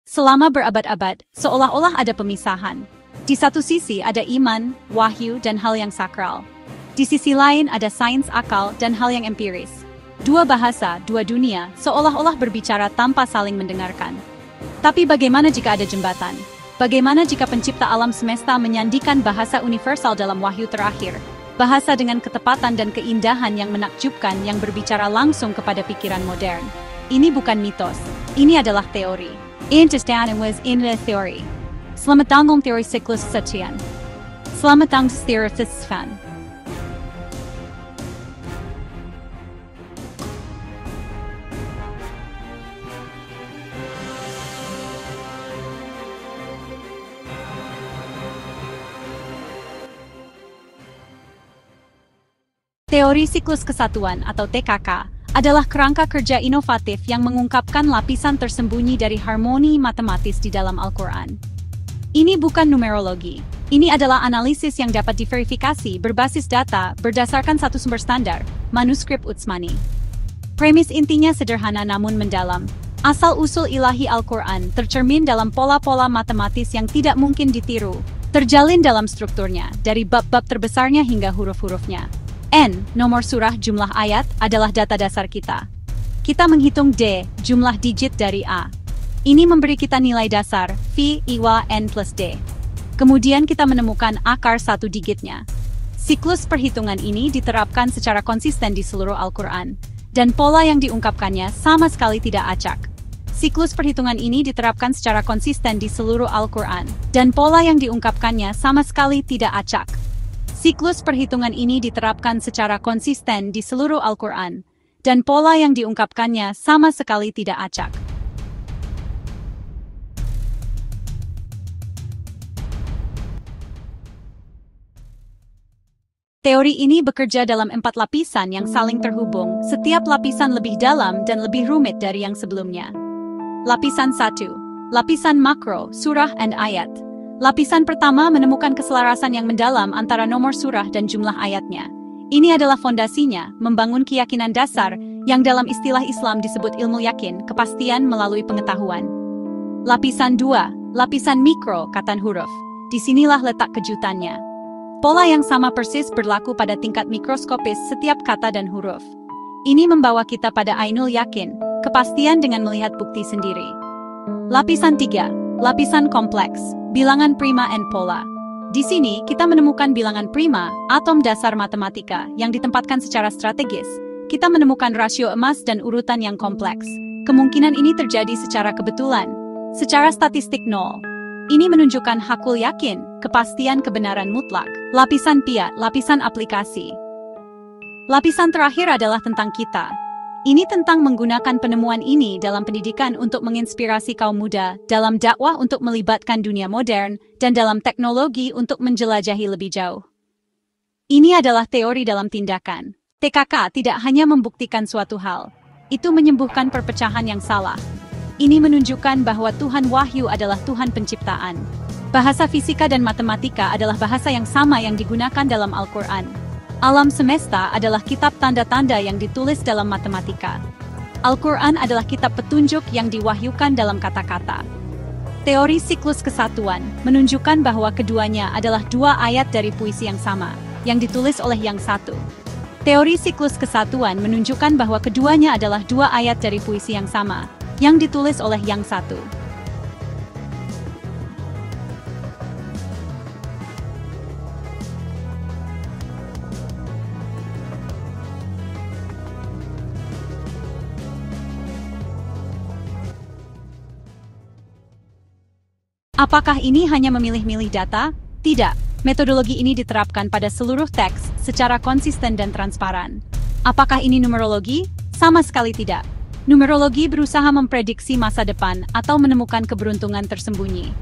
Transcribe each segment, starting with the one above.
Selama berabad-abad, seolah-olah ada pemisahan. Di satu sisi ada iman, wahyu, dan hal yang sakral. Di sisi lain ada sains akal dan hal yang empiris. Dua bahasa, dua dunia, seolah-olah berbicara tanpa saling mendengarkan. Tapi bagaimana jika ada jembatan? Bagaimana jika pencipta alam semesta menyandikan bahasa universal dalam wahyu terakhir? Bahasa dengan ketepatan dan keindahan yang menakjubkan yang berbicara langsung kepada pikiran modern. Ini bukan mitos, ini adalah teori. Einstein was in the theory. Selamat datang teori siklus sekian. Selamat datang teori sisfan. Teori siklus kesatuan atau TKK adalah kerangka kerja inovatif yang mengungkapkan lapisan tersembunyi dari harmoni matematis di dalam Al-Quran. Ini bukan numerologi. Ini adalah analisis yang dapat diverifikasi berbasis data berdasarkan satu sumber standar, manuskrip Utsmani. Premis intinya sederhana namun mendalam. Asal-usul ilahi Al-Quran tercermin dalam pola-pola matematis yang tidak mungkin ditiru, terjalin dalam strukturnya, dari bab-bab terbesarnya hingga huruf-hurufnya. N, nomor surah jumlah ayat, adalah data dasar kita. Kita menghitung D, jumlah digit dari A. Ini memberi kita nilai dasar, V, IWA, N plus D. Kemudian kita menemukan akar satu digitnya. Siklus perhitungan ini diterapkan secara konsisten di seluruh Al-Quran, dan pola yang diungkapkannya sama sekali tidak acak. Siklus perhitungan ini diterapkan secara konsisten di seluruh Al-Quran, dan pola yang diungkapkannya sama sekali tidak acak. Siklus perhitungan ini diterapkan secara konsisten di seluruh Al-Quran, dan pola yang diungkapkannya sama sekali tidak acak. Teori ini bekerja dalam 4 lapisan yang saling terhubung, setiap lapisan lebih dalam dan lebih rumit dari yang sebelumnya. Lapisan 1. Lapisan makro, surah dan ayat. Lapisan pertama menemukan keselarasan yang mendalam antara nomor surah dan jumlah ayatnya. Ini adalah fondasinya, membangun keyakinan dasar yang dalam istilah Islam disebut ilmu yakin, kepastian melalui pengetahuan. Lapisan 2, lapisan mikro, katan huruf. Disinilah letak kejutannya. Pola yang sama persis berlaku pada tingkat mikroskopis setiap kata dan huruf. Ini membawa kita pada ainul yakin, kepastian dengan melihat bukti sendiri. Lapisan 3, lapisan kompleks, bilangan prima and pola. Di sini, kita menemukan bilangan prima, atom dasar matematika, yang ditempatkan secara strategis. Kita menemukan rasio emas dan urutan yang kompleks. Kemungkinan ini terjadi secara kebetulan. Secara statistik 0. Ini menunjukkan hakul yakin, kepastian kebenaran mutlak. Lapisan pia, lapisan aplikasi. Lapisan terakhir adalah tentang kita. Ini tentang menggunakan penemuan ini dalam pendidikan untuk menginspirasi kaum muda, dalam dakwah untuk melibatkan dunia modern, dan dalam teknologi untuk menjelajahi lebih jauh. Ini adalah teori dalam tindakan. TKK tidak hanya membuktikan suatu hal. Itu menyembuhkan perpecahan yang salah. Ini menunjukkan bahwa Tuhan Wahyu adalah Tuhan penciptaan. Bahasa fisika dan matematika adalah bahasa yang sama yang digunakan dalam Al-Quran. Alam semesta adalah kitab tanda-tanda yang ditulis dalam matematika. Al-Quran adalah kitab petunjuk yang diwahyukan dalam kata-kata. Teori siklus kesatuan menunjukkan bahwa keduanya adalah dua ayat dari puisi yang sama, yang ditulis oleh yang satu. Teori siklus kesatuan menunjukkan bahwa keduanya adalah dua ayat dari puisi yang sama, yang ditulis oleh yang satu. Apakah ini hanya memilih-milih data? Tidak. Metodologi ini diterapkan pada seluruh teks secara konsisten dan transparan. Apakah ini numerologi? Sama sekali tidak. Numerologi berusaha memprediksi masa depan atau menemukan keberuntungan tersembunyi.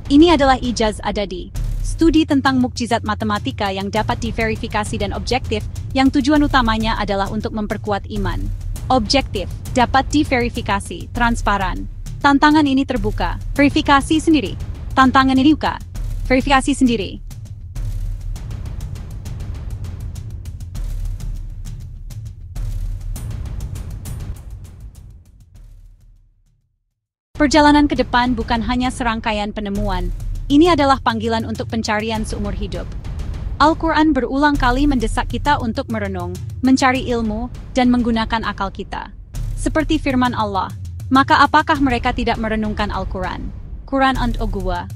Ini adalah ijaz adadi, studi tentang mukjizat matematika yang dapat diverifikasi dan objektif, yang tujuan utamanya adalah untuk memperkuat iman. Objektif, dapat diverifikasi, transparan. Tantangan ini terbuka. Verifikasi sendiri. Tantangan ini buka. Verifikasi sendiri. Perjalanan ke depan bukan hanya serangkaian penemuan, ini adalah panggilan untuk pencarian seumur hidup. Al-Quran berulang kali mendesak kita untuk merenung, mencari ilmu, dan menggunakan akal kita. Seperti firman Allah, maka apakah mereka tidak merenungkan Al-Quran? Quran and Ogwa.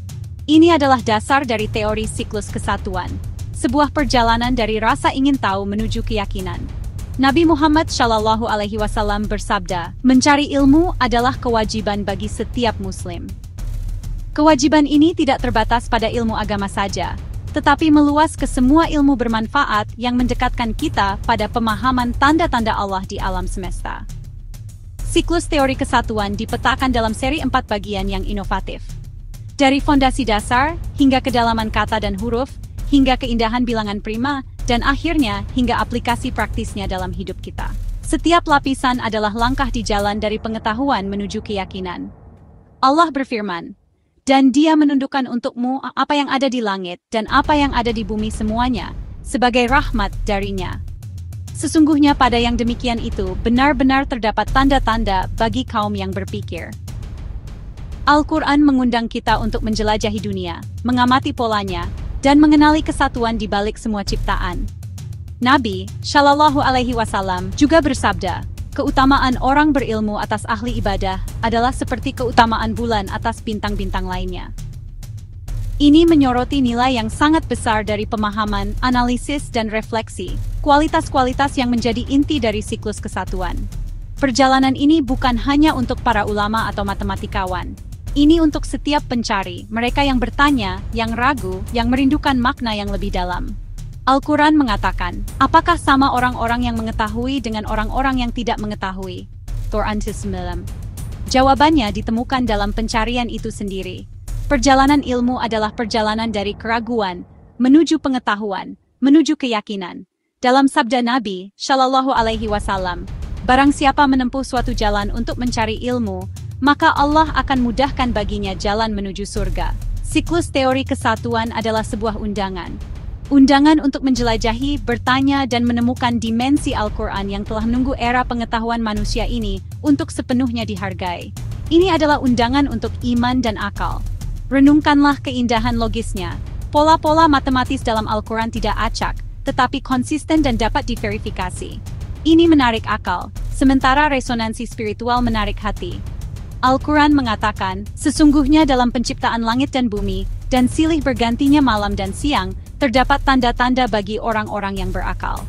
Ini adalah dasar dari teori siklus kesatuan, sebuah perjalanan dari rasa ingin tahu menuju keyakinan. Nabi Muhammad SAW bersabda, mencari ilmu adalah kewajiban bagi setiap muslim. Kewajiban ini tidak terbatas pada ilmu agama saja, tetapi meluas ke semua ilmu bermanfaat yang mendekatkan kita pada pemahaman tanda-tanda Allah di alam semesta. Siklus teori kesatuan dipetakan dalam seri 4 bagian yang inovatif. Dari fondasi dasar, hingga kedalaman kata dan huruf, hingga keindahan bilangan prima, dan akhirnya hingga aplikasi praktisnya dalam hidup kita. Setiap lapisan adalah langkah di jalan dari pengetahuan menuju keyakinan. Allah berfirman, dan Dia menundukkan untukmu apa yang ada di langit dan apa yang ada di bumi semuanya, sebagai rahmat darinya. Sesungguhnya pada yang demikian itu benar-benar terdapat tanda-tanda bagi kaum yang berpikir. Al-Quran mengundang kita untuk menjelajahi dunia, mengamati polanya, dan mengenali kesatuan di balik semua ciptaan. Nabi SAW juga bersabda, keutamaan orang berilmu atas ahli ibadah adalah seperti keutamaan bulan atas bintang-bintang lainnya. Ini menyoroti nilai yang sangat besar dari pemahaman, analisis, dan refleksi, kualitas-kualitas yang menjadi inti dari siklus kesatuan. Perjalanan ini bukan hanya untuk para ulama atau matematikawan. Ini untuk setiap pencari, mereka yang bertanya, yang ragu, yang merindukan makna yang lebih dalam. Al-Quran mengatakan, apakah sama orang-orang yang mengetahui dengan orang-orang yang tidak mengetahui? Quran 9. Jawabannya ditemukan dalam pencarian itu sendiri. Perjalanan ilmu adalah perjalanan dari keraguan, menuju pengetahuan, menuju keyakinan. Dalam sabda Nabi SAW, barang siapa menempuh suatu jalan untuk mencari ilmu, maka Allah akan mudahkan baginya jalan menuju surga. Siklus teori kesatuan adalah sebuah undangan. Undangan untuk menjelajahi, bertanya, dan menemukan dimensi Al-Quran yang telah menunggu era pengetahuan manusia ini untuk sepenuhnya dihargai. Ini adalah undangan untuk iman dan akal. Renungkanlah keindahan logisnya. Pola-pola matematis dalam Al-Quran tidak acak, tetapi konsisten dan dapat diverifikasi. Ini menarik akal, sementara resonansi spiritual menarik hati. Al-Quran mengatakan, sesungguhnya dalam penciptaan langit dan bumi, dan silih bergantinya malam dan siang, terdapat tanda-tanda bagi orang-orang yang berakal.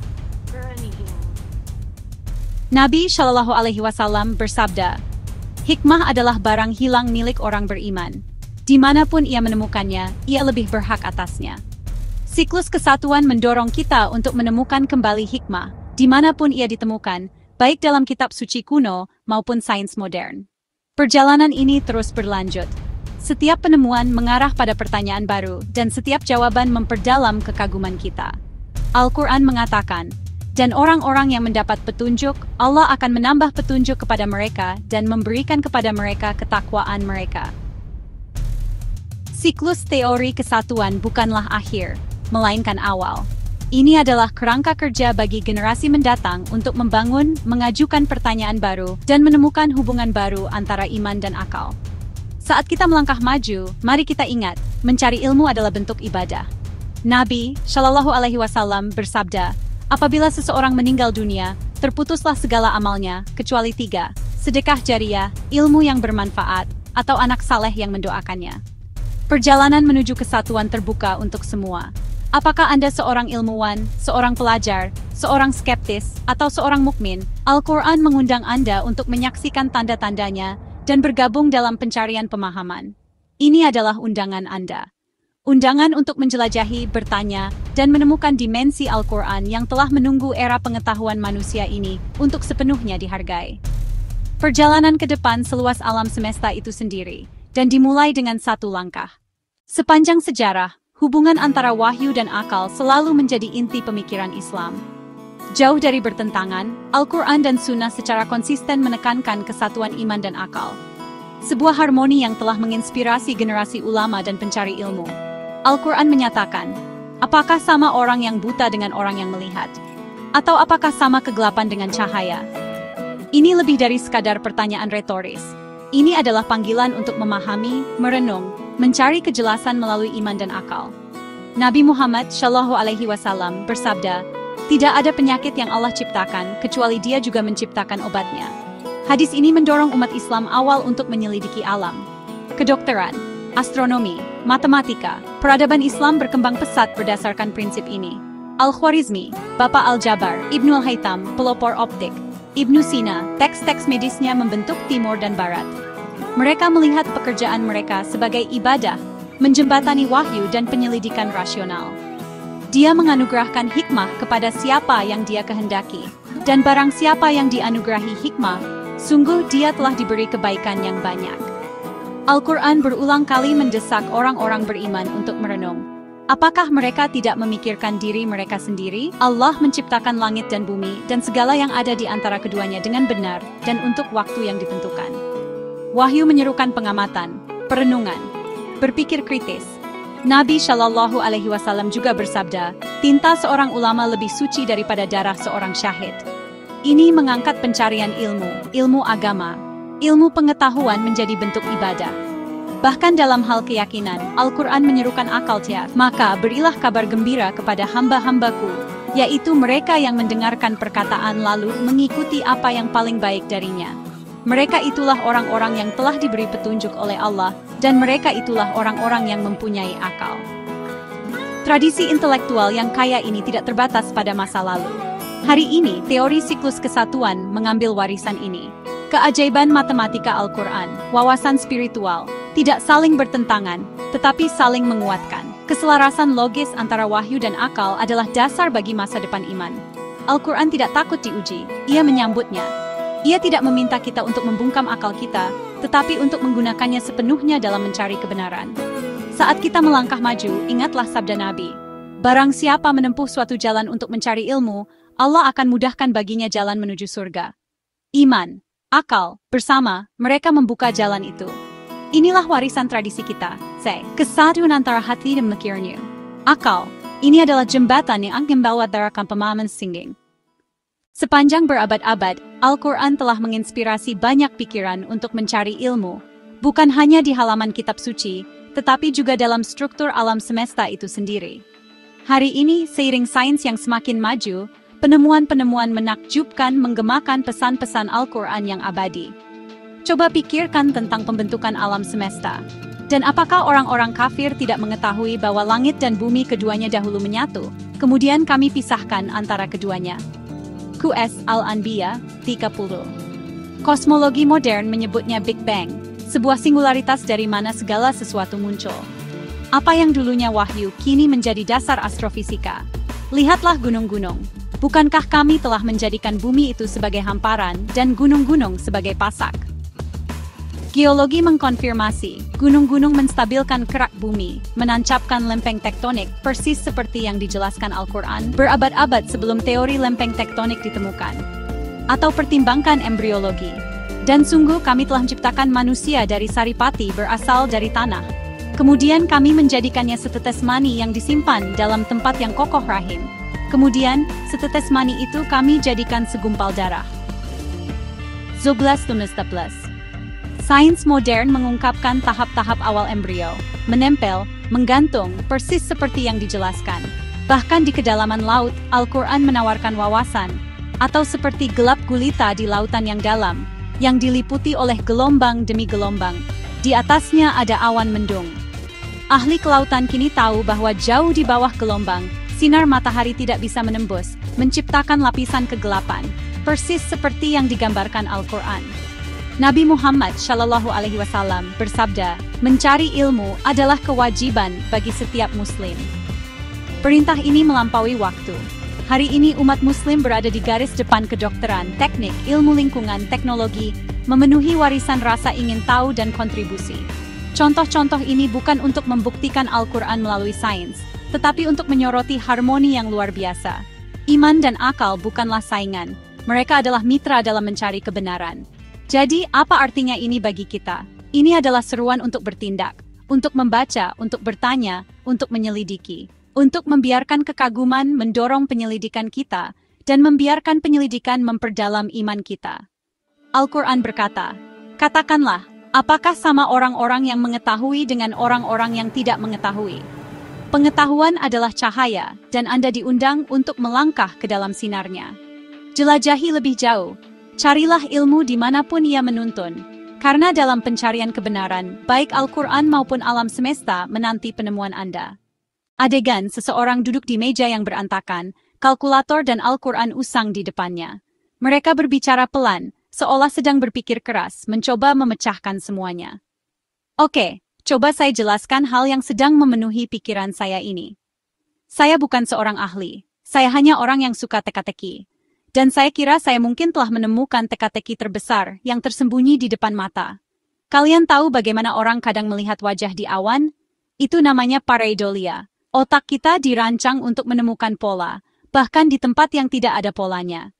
Nabi SAW bersabda, hikmah adalah barang hilang milik orang beriman. Dimanapun ia menemukannya, ia lebih berhak atasnya. Siklus kesatuan mendorong kita untuk menemukan kembali hikmah, dimanapun ia ditemukan, baik dalam kitab suci kuno maupun sains modern. Perjalanan ini terus berlanjut. Setiap penemuan mengarah pada pertanyaan baru, dan setiap jawaban memperdalam kekaguman kita. Al-Quran mengatakan, dan orang-orang yang mendapat petunjuk, Allah akan menambah petunjuk kepada mereka dan memberikan kepada mereka ketakwaan mereka. Siklus teori kesatuan bukanlah akhir, melainkan awal. Ini adalah kerangka kerja bagi generasi mendatang untuk membangun, mengajukan pertanyaan baru, dan menemukan hubungan baru antara iman dan akal. Saat kita melangkah maju, mari kita ingat, mencari ilmu adalah bentuk ibadah. Nabi SAW bersabda, apabila seseorang meninggal dunia, terputuslah segala amalnya, kecuali 3, sedekah jariah, ilmu yang bermanfaat, atau anak saleh yang mendoakannya. Perjalanan menuju kesatuan terbuka untuk semua. Apakah Anda seorang ilmuwan, seorang pelajar, seorang skeptis, atau seorang mukmin? Al-Quran mengundang Anda untuk menyaksikan tanda-tandanya dan bergabung dalam pencarian pemahaman. Ini adalah undangan Anda. Undangan untuk menjelajahi, bertanya, dan menemukan dimensi Al-Quran yang telah menunggu era pengetahuan manusia ini untuk sepenuhnya dihargai. Perjalanan ke depan seluas alam semesta itu sendiri, dan dimulai dengan satu langkah. Sepanjang sejarah, hubungan antara wahyu dan akal selalu menjadi inti pemikiran Islam. Jauh dari bertentangan, Al-Quran dan Sunnah secara konsisten menekankan kesatuan iman dan akal. Sebuah harmoni yang telah menginspirasi generasi ulama dan pencari ilmu. Al-Quran menyatakan, apakah sama orang yang buta dengan orang yang melihat? Atau apakah sama kegelapan dengan cahaya? Ini lebih dari sekadar pertanyaan retoris. Ini adalah panggilan untuk memahami, merenung, mencari kejelasan melalui iman dan akal. Nabi Muhammad Shallallahu Alaihi Wasallam bersabda, tidak ada penyakit yang Allah ciptakan kecuali Dia juga menciptakan obatnya. Hadis ini mendorong umat Islam awal untuk menyelidiki alam, kedokteran, astronomi, matematika. Peradaban Islam berkembang pesat berdasarkan prinsip ini. Al-Khwarizmi, Bapak Al-Jabar, Ibnu Al-Haytham, pelopor optik, Ibnu Sina, teks-teks medisnya membentuk timur dan barat. Mereka melihat pekerjaan mereka sebagai ibadah, menjembatani wahyu dan penyelidikan rasional. Dia menganugerahkan hikmah kepada siapa yang Dia kehendaki, dan barang siapa yang dianugerahi hikmah, sungguh dia telah diberi kebaikan yang banyak. Al-Quran berulang kali mendesak orang-orang beriman untuk merenung. Apakah mereka tidak memikirkan diri mereka sendiri? Allah menciptakan langit dan bumi dan segala yang ada di antara keduanya dengan benar dan untuk waktu yang ditentukan. Wahyu menyerukan pengamatan, perenungan, berpikir kritis. Nabi Shallallahu Alaihi Wasallam juga bersabda, tinta seorang ulama lebih suci daripada darah seorang syahid. Ini mengangkat pencarian ilmu agama, ilmu pengetahuan menjadi bentuk ibadah. Bahkan dalam hal keyakinan, Al-Quran menyerukan akal tiaf. Maka berilah kabar gembira kepada hamba-hambaku, yaitu mereka yang mendengarkan perkataan lalu mengikuti apa yang paling baik darinya. Mereka itulah orang-orang yang telah diberi petunjuk oleh Allah, dan mereka itulah orang-orang yang mempunyai akal. Tradisi intelektual yang kaya ini tidak terbatas pada masa lalu. Hari ini, teori siklus kesatuan mengambil warisan ini. Keajaiban matematika Al-Quran, wawasan spiritual, tidak saling bertentangan, tetapi saling menguatkan. Keselarasan logis antara wahyu dan akal adalah dasar bagi masa depan iman. Al-Quran tidak takut diuji, ia menyambutnya. Ia tidak meminta kita untuk membungkam akal kita, tetapi untuk menggunakannya sepenuhnya dalam mencari kebenaran. Saat kita melangkah maju, ingatlah sabda Nabi. Barang siapa menempuh suatu jalan untuk mencari ilmu, Allah akan mudahkan baginya jalan menuju surga. Iman, akal, bersama, mereka membuka jalan itu. Inilah warisan tradisi kita, kesatuan antara hati dan mikirnya. Akal, ini adalah jembatan yang akan membawa pemahaman singging. Sepanjang berabad-abad, Al-Quran telah menginspirasi banyak pikiran untuk mencari ilmu, bukan hanya di halaman kitab suci, tetapi juga dalam struktur alam semesta itu sendiri. Hari ini, seiring sains yang semakin maju, penemuan-penemuan menakjubkan menggemakan pesan-pesan Al-Quran yang abadi. Coba pikirkan tentang pembentukan alam semesta. Dan apakah orang-orang kafir tidak mengetahui bahwa langit dan bumi keduanya dahulu menyatu, kemudian kami pisahkan antara keduanya? QS Al-Anbiya 30. Kosmologi modern menyebutnya Big Bang, sebuah singularitas dari mana segala sesuatu muncul. Apa yang dulunya wahyu kini menjadi dasar astrofisika. Lihatlah gunung-gunung. Bukankah kami telah menjadikan bumi itu sebagai hamparan dan gunung-gunung sebagai pasak? Geologi mengkonfirmasi, gunung-gunung menstabilkan kerak bumi, menancapkan lempeng tektonik, persis seperti yang dijelaskan Al-Quran berabad-abad sebelum teori lempeng tektonik ditemukan. Atau pertimbangkan embriologi. Dan sungguh kami telah menciptakan manusia dari saripati berasal dari tanah. Kemudian kami menjadikannya setetes mani yang disimpan dalam tempat yang kokoh rahim. Kemudian, setetes mani itu kami jadikan segumpal darah. 11 tunas 11. Sains modern mengungkapkan tahap-tahap awal embrio, menempel, menggantung, persis seperti yang dijelaskan. Bahkan di kedalaman laut, Al-Quran menawarkan wawasan, atau seperti gelap gulita di lautan yang dalam, yang diliputi oleh gelombang demi gelombang. Di atasnya ada awan mendung. Ahli kelautan kini tahu bahwa jauh di bawah gelombang, sinar matahari tidak bisa menembus, menciptakan lapisan kegelapan, persis seperti yang digambarkan Al-Quran. Nabi Muhammad Shallallahu Alaihi Wasallam bersabda, mencari ilmu adalah kewajiban bagi setiap muslim. Perintah ini melampaui waktu. Hari ini umat muslim berada di garis depan kedokteran, teknik, ilmu lingkungan, teknologi, memenuhi warisan rasa ingin tahu dan kontribusi. Contoh-contoh ini bukan untuk membuktikan Al-Quran melalui sains, tetapi untuk menyoroti harmoni yang luar biasa. Iman dan akal bukanlah saingan, mereka adalah mitra dalam mencari kebenaran. Jadi, apa artinya ini bagi kita? Ini adalah seruan untuk bertindak, untuk membaca, untuk bertanya, untuk menyelidiki, untuk membiarkan kekaguman mendorong penyelidikan kita, dan membiarkan penyelidikan memperdalam iman kita. Al-Quran berkata, katakanlah, Apakah sama orang-orang yang mengetahui dengan orang-orang yang tidak mengetahui? Pengetahuan adalah cahaya, dan Anda diundang untuk melangkah ke dalam sinarnya. Jelajahi lebih jauh. Carilah ilmu dimanapun ia menuntun. Karena dalam pencarian kebenaran, baik Al-Quran maupun alam semesta menanti penemuan Anda. Adegan seseorang duduk di meja yang berantakan, kalkulator dan Al-Quran usang di depannya. Mereka berbicara pelan, seolah sedang berpikir keras, mencoba memecahkan semuanya. Oke. Coba saya jelaskan hal yang sedang memenuhi pikiran saya ini. Saya bukan seorang ahli, saya hanya orang yang suka teka-teki. Dan saya kira saya mungkin telah menemukan teka-teki terbesar yang tersembunyi di depan mata. Kalian tahu bagaimana orang kadang melihat wajah di awan? Itu namanya pareidolia. Otak kita dirancang untuk menemukan pola, bahkan di tempat yang tidak ada polanya.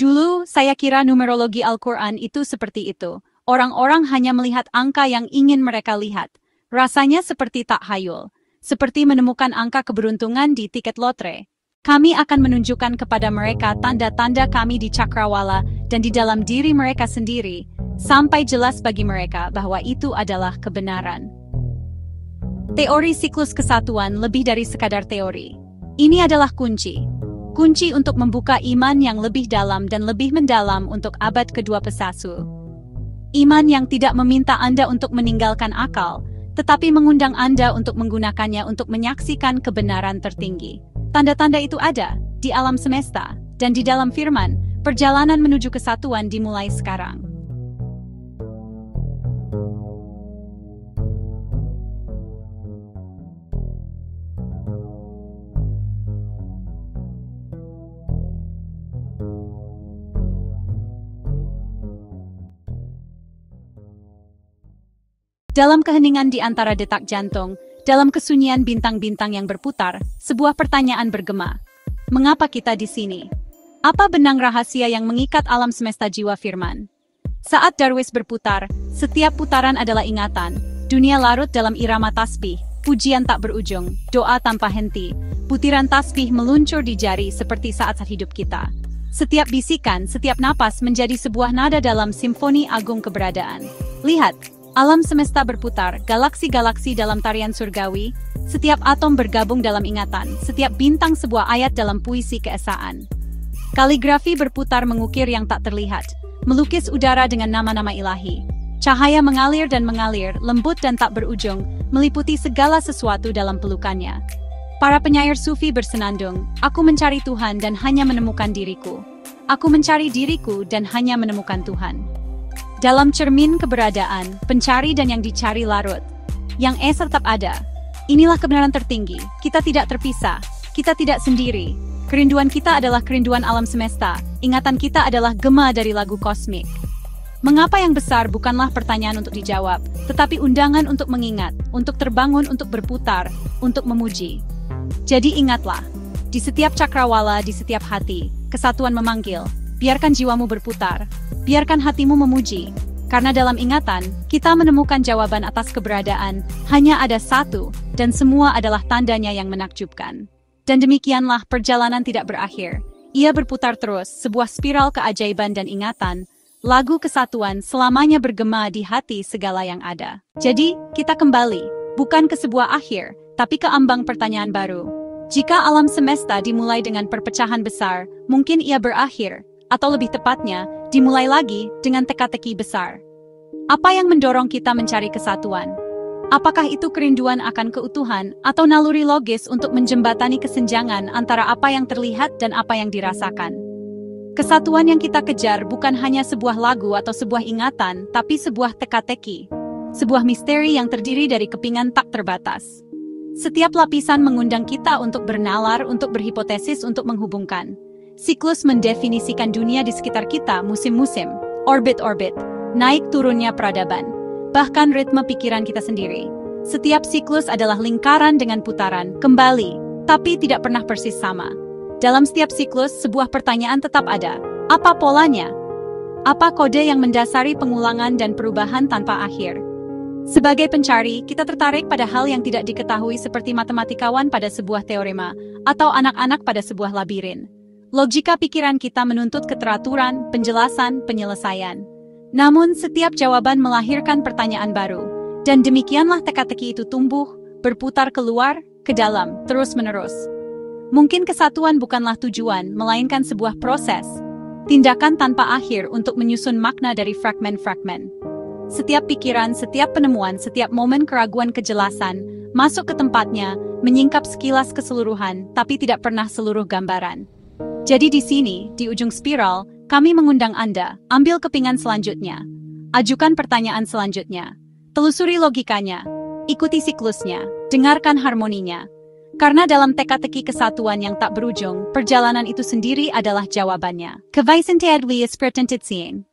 Dulu, saya kira numerologi Al-Quran itu seperti itu. Orang-orang hanya melihat angka yang ingin mereka lihat. Rasanya seperti tak hayul, seperti menemukan angka keberuntungan di tiket lotre. Kami akan menunjukkan kepada mereka tanda-tanda kami di cakrawala dan di dalam diri mereka sendiri, sampai jelas bagi mereka bahwa itu adalah kebenaran. Teori siklus kesatuan lebih dari sekadar teori. Ini adalah kunci. Kunci untuk membuka iman yang lebih dalam dan lebih mendalam untuk abad kedua Pesasu. Iman yang tidak meminta Anda untuk meninggalkan akal, tetapi mengundang Anda untuk menggunakannya untuk menyaksikan kebenaran tertinggi. Tanda-tanda itu ada di alam semesta, dan di dalam firman, perjalanan menuju kesatuan dimulai sekarang. Dalam keheningan di antara detak jantung, dalam kesunyian bintang-bintang yang berputar, sebuah pertanyaan bergema. Mengapa kita di sini? Apa benang rahasia yang mengikat alam semesta jiwa firman? Saat Darwis berputar, setiap putaran adalah ingatan. Dunia larut dalam irama tasbih, pujian tak berujung, doa tanpa henti. Butiran tasbih meluncur di jari seperti saat-saat hidup kita. Setiap bisikan, setiap napas menjadi sebuah nada dalam simfoni agung keberadaan. Lihat. Alam semesta berputar, galaksi-galaksi dalam tarian surgawi, setiap atom bergabung dalam ingatan, setiap bintang sebuah ayat dalam puisi keesaan. Kaligrafi berputar mengukir yang tak terlihat, melukis udara dengan nama-nama ilahi. Cahaya mengalir dan mengalir, lembut dan tak berujung, meliputi segala sesuatu dalam pelukannya. Para penyair sufi bersenandung, aku mencari Tuhan dan hanya menemukan diriku. Aku mencari diriku dan hanya menemukan Tuhan. Dalam cermin keberadaan, pencari dan yang dicari larut. Yang esa tetap ada. Inilah kebenaran tertinggi. Kita tidak terpisah. Kita tidak sendiri. Kerinduan kita adalah kerinduan alam semesta. Ingatan kita adalah gema dari lagu kosmik. Mengapa yang besar bukanlah pertanyaan untuk dijawab, tetapi undangan untuk mengingat, untuk terbangun, untuk berputar, untuk memuji. Jadi ingatlah, di setiap cakrawala, di setiap hati, kesatuan memanggil. Biarkan jiwamu berputar, biarkan hatimu memuji, karena dalam ingatan, kita menemukan jawaban atas keberadaan, hanya ada satu, dan semua adalah tandanya yang menakjubkan. Dan demikianlah perjalanan tidak berakhir, ia berputar terus, sebuah spiral keajaiban dan ingatan, lagu kesatuan selamanya bergema di hati segala yang ada. Jadi, kita kembali, bukan ke sebuah akhir, tapi ke ambang pertanyaan baru. Jika alam semesta dimulai dengan perpecahan besar, mungkin ia berakhir, atau lebih tepatnya, dimulai lagi dengan teka-teki besar. Apa yang mendorong kita mencari kesatuan? Apakah itu kerinduan akan keutuhan atau naluri logis untuk menjembatani kesenjangan antara apa yang terlihat dan apa yang dirasakan? Kesatuan yang kita kejar bukan hanya sebuah lagu atau sebuah ingatan, tapi sebuah teka-teki. Sebuah misteri yang terdiri dari kepingan tak terbatas. Setiap lapisan mengundang kita untuk bernalar, untuk berhipotesis, untuk menghubungkan. Siklus mendefinisikan dunia di sekitar kita, musim-musim, orbit-orbit, naik turunnya peradaban, bahkan ritme pikiran kita sendiri. Setiap siklus adalah lingkaran dengan putaran, kembali, tapi tidak pernah persis sama. Dalam setiap siklus, sebuah pertanyaan tetap ada. Apa polanya? Apa kode yang mendasari pengulangan dan perubahan tanpa akhir? Sebagai pencari, kita tertarik pada hal yang tidak diketahui seperti matematikawan pada sebuah teorema, atau anak-anak pada sebuah labirin. Logika pikiran kita menuntut keteraturan, penjelasan, penyelesaian. Namun, setiap jawaban melahirkan pertanyaan baru, dan demikianlah teka-teki itu tumbuh, berputar keluar, ke dalam, terus-menerus. Mungkin kesatuan bukanlah tujuan, melainkan sebuah proses, tindakan tanpa akhir untuk menyusun makna dari fragmen-fragmen. Setiap pikiran, setiap penemuan, setiap momen keraguan kejelasan, masuk ke tempatnya, menyingkap sekilas keseluruhan, tapi tidak pernah seluruh gambaran. Jadi di sini, di ujung spiral, kami mengundang Anda, ambil kepingan selanjutnya. Ajukan pertanyaan selanjutnya. Telusuri logikanya. Ikuti siklusnya. Dengarkan harmoninya. Karena dalam teka-teki kesatuan yang tak berujung, perjalanan itu sendiri adalah jawabannya. Kevaisintiad we is pretended seeing.